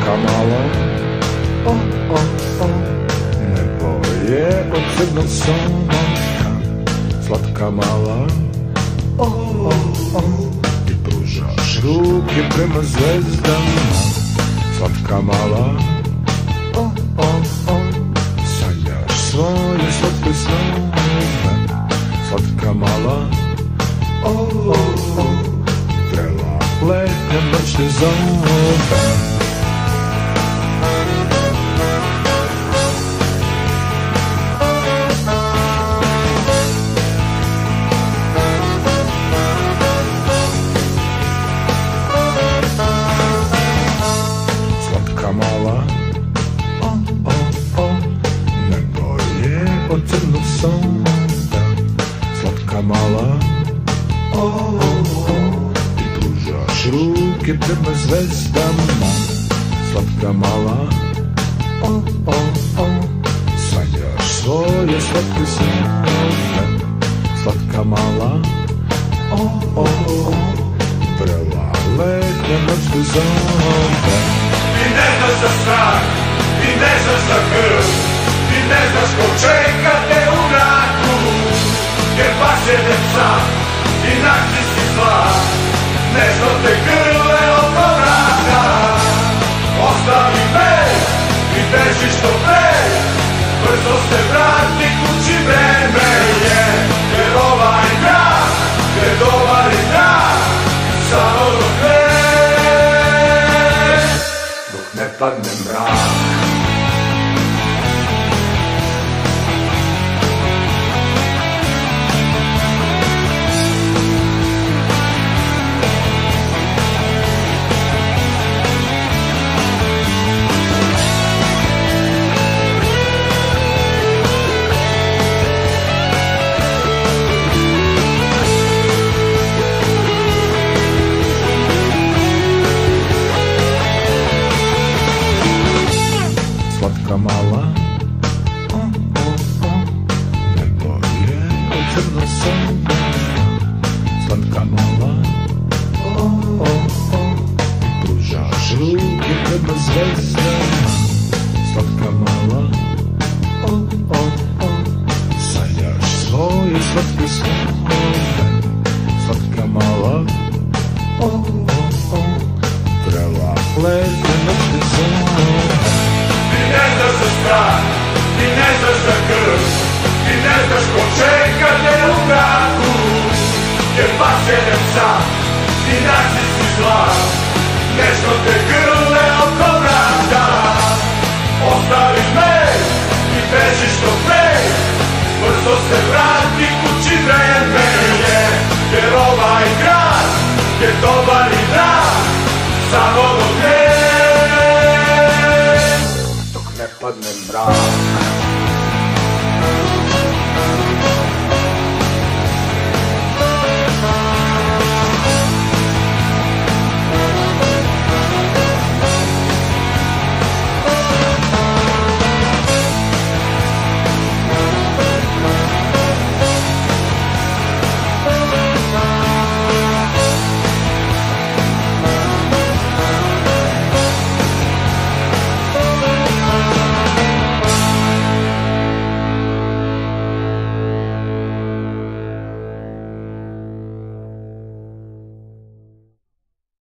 Slatka mala, nebo je od crnog sonaka. Slatka mala, ti pružaš ruke prema zvezdama. Slatka mala, sanjaš svoje slatke snove. Slatka mala, vrela letnja noć te zove. Slatka mala, nebo je od crnog sonda. Slatka mala, ti pružaš ruke prema zvezdama. Slatka mala, sanjaš svoje slatke snove. Slatka mala, vrela letnja noć te zove. Ti ne znaš za strah, ti ne znaš za krv, ti ne znaš ko čeka te u mraku. Jer pasjene psa i nacisti zla, nešto te grle oko vrata. Ostavi me i beži što pre, brzo se vrati kući, vreme je. Jer ovaj grad je dobar i drag, samo dok ne padne mrak. Slatka mala, nebo je od crnog sonda. Slatka mala, ti pružaš ruke prema zvezdama. Slatka mala, sanjaš svoje slatke snove. Slatka mala, vrela letnja noć te zove. Ti ne znaš za strah, ti ne znaš za krv, ti ne znaš ko čeka te u mraku. Jer pasjene psa i nacisti zla, nešto te grle